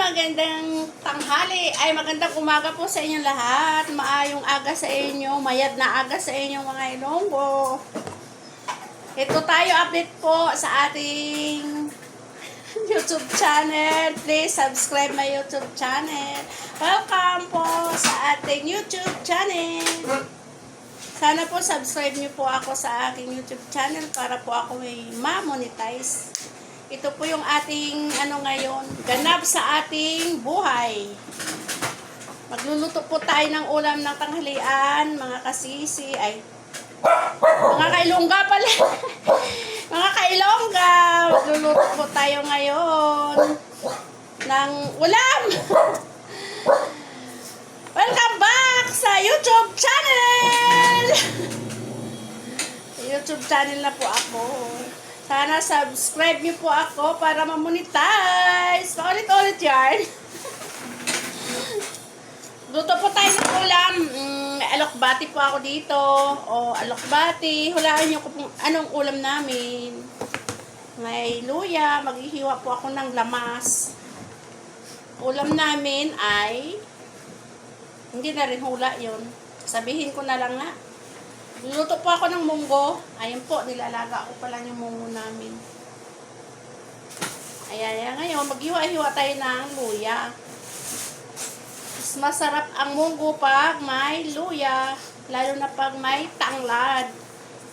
magandang tanghali. Ay, magandang umaga po sa inyong lahat. Maayong aga sa inyo, mayad na aga sa inyong mga Ilonggo. Ito tayo, update po sa ating YouTube channel. Please subscribe my YouTube channel. Welcome po sa ating YouTube channel. Sana po subscribe niyo po ako sa aking YouTube channel para po ako may ma-monetize. Ito po yung ating ngayon, ganap sa ating buhay. Magluluto po tayo ng ulam ng tanghalian, mga kasisi, ay mga kailongga pala. Mga kailongga, magluluto po tayo ngayon ng ulam. Welcome back sa YouTube channel. Sa YouTube channel na po ako. Sana subscribe niyo po ako para ma-monetize. Paulit-ulit yan. Luto po tayo ng ulam. Alokbati po ako dito. O alokbati. Hulaan niyo kung anong ulam namin. May luya. Maghihiwa po ako ng lamas. Ulam namin ay hindi na rin hula yun. Sabihin ko na lang nga. Luluto po ako ng munggo. Ayan po, nilalaga ko pala yung munggo namin. Ayan, ngayon, maghiwa-hiwa tayo ng luya. Mas masarap ang munggo pag may luya. Lalo na pag may tanglad.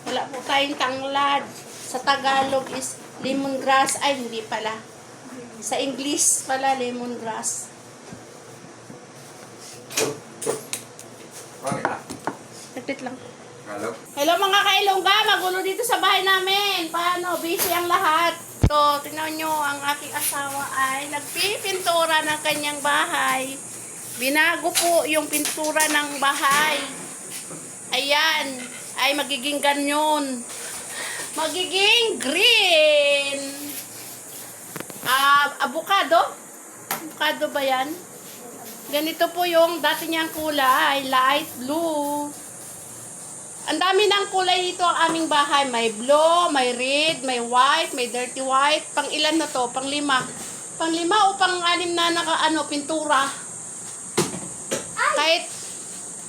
Wala po tayong tanglad. Sa Tagalog is lemongrass. Ay, hindi pala. Sa English pala, lemongrass. Saglit lang. Hello mga kailongga, magulo dito sa bahay namin. Paano? Busy ang lahat. So, tingnan nyo, ang aking asawa ay nagpipintura ng kanyang bahay. Binago po yung pintura ng bahay. Ayan, ay magiging ganyan. Magiging green. Avocado? Avocado ba yan? Ganito po yung dati niyang kulay, light blue. Ang dami ng kulay dito ang aming bahay. May blue, may red, may white, may dirty white. Pang ilan na to? Pang 5. Pang 5 o pang 6 na pintura.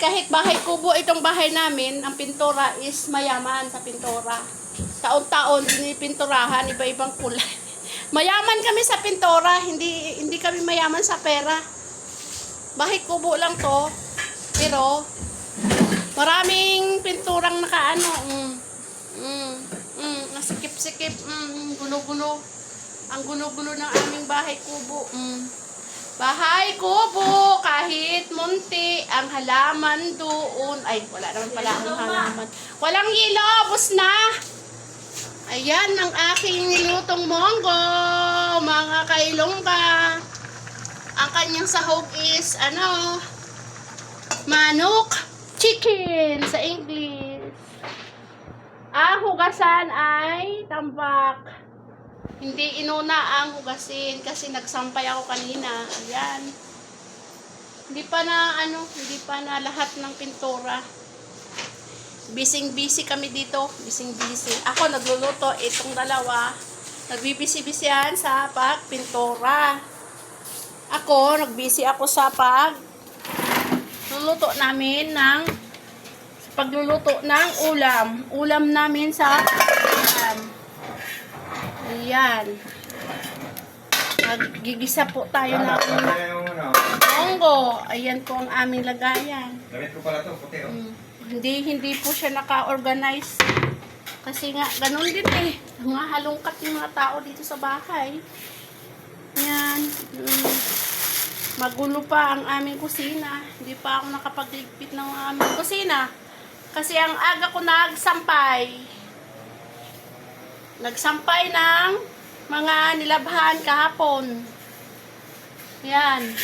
Kahit bahay kubo itong bahay namin, ang pintura is mayaman sa pintura. Taon-taon pinipinturahan, iba-ibang kulay. Mayaman kami sa pintura, hindi kami mayaman sa pera. Bahay kubo lang to, pero maraming pinturang nakaano, nasikip-sikip, gulo-gulo. Ang gulo-gulo ng aming bahay kubo. Bahay kubo, kahit munti, ang halaman doon. Ay, wala naman pala ang halaman. Walang yelo, bus na. Ayan ang aking nilutong monggo, mga kailongga. Ang kanyang sahog is, manok. Chicken sa English. Ang hugasan ay tambak. Hindi inuna ang hugasin kasi nagsampay ako kanina. Ayan. Hindi pa na lahat ng pintura. Busy kami dito. Busy. Ako nagluluto, itong dalawa. Nagbibisi-bisihan sa pagpintura. Ako, nagbisi ako sa pagluluto namin pagluluto ng ulam namin sa ulam. Ayan, naggigisa po tayo ng monggo. Ayan po ang aming lagayan. Damit ko pala to, puti oh. Hindi po siya naka-organize kasi nga ganun din mga halongkat yung mga tao dito sa bahay. Ayan. Magulo pa ang aming kusina. Hindi pa ako nakapagligpit ng aming kusina. Kasi ang aga ko nagsampay. Nagsampay ng mga nilabhan kahapon. Yan.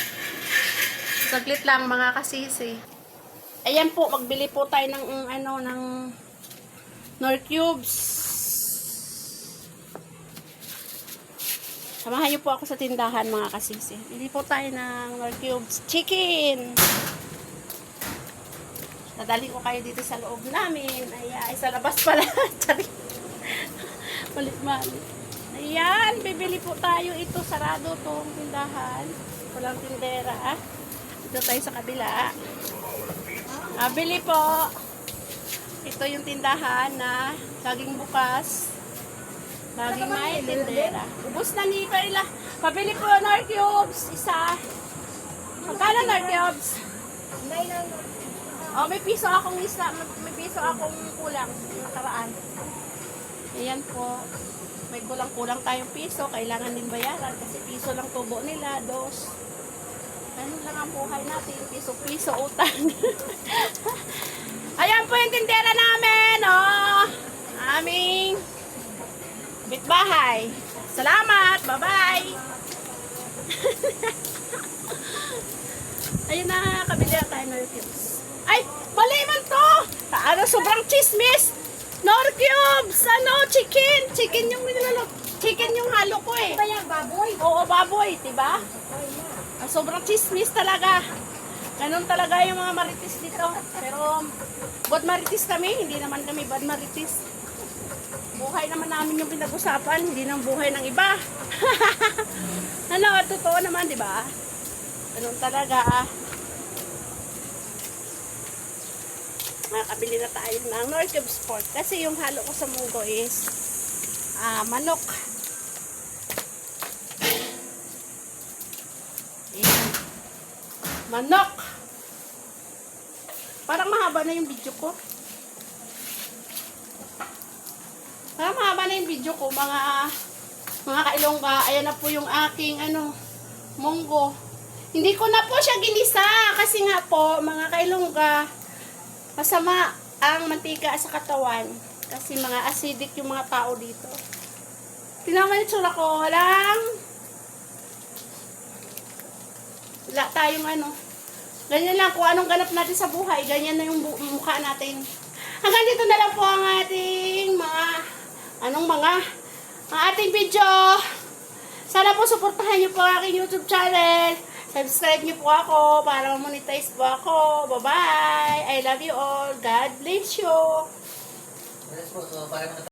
Saglit lang mga kasisi. Ayan po, magbili po tayo ng ng Knorr cubes. Samahan niyo po ako sa tindahan mga kasisi. Bili po tayo ng Knorr cubes. Chicken! Nadali ko kayo dito sa loob namin. Ay, sa labas pala. Malit-malit. Ayan, bibili po tayo. Ito, sarado tong tindahan. Walang tindera. Dito tayo sa kabila. Bili po. Ito yung tindahan na laging bukas. Laging may tindera. Ubus na ni Perla. Pabili po Nor Cubes. Isa. Magkano Nor Cubes? Oh, may piso akong isa. May piso akong kulang. Yung nakaraan. Ayan po. May kulang-kulang tayong piso. Kailangan din bayaran. Kasi piso lang tubo nila. Dos. Ganun lang ang buhay natin. Piso-piso utang. Ayan po yung tindera namin. Oh. Aming bitbahay. Salamat. Bye-bye. Ayun na. Kabili na tayo Nor Cubes. Ay! Mali man to! Ano? Sobrang chismis! Nor Cubes! Ano? Chicken! Chicken yung nilalo. Chicken yung halo ko eh. Ba yan, baboy? Oo, baboy. Diba? Sobrang chismis talaga. Ganun talaga yung mga maritis dito. Pero, bad maritis kami. Hindi naman kami bad maritis. Buhay naman namin yung pinag-usapan. Hindi nang buhay ng iba. Ano, totoo naman, di ba? Ganun talaga. Makakabili na tayo ng Nor Cubes pork. Kasi yung halo ko sa munggo is manok. Ayan. Manok. Parang mahaba na yung video ko. Parang mahaba na yung video ko, mga kailongga. Ayan na po yung aking munggo. Hindi ko na po siya ginisa kasi nga po, mga kailongga, masama ang mantika sa katawan kasi mga acidic yung mga tao dito. Tingnan mo yung tsura ko, wala tayong ganyan lang kung anong ganap natin sa buhay, ganyan na yung mukha natin. Hanggang dito na lang po ang ating ang ating video. Sana po suportahan niyo po ang aking YouTube channel. Subscribe niyo po ako para monetize po ako. Bye-bye. I love you all. God bless you.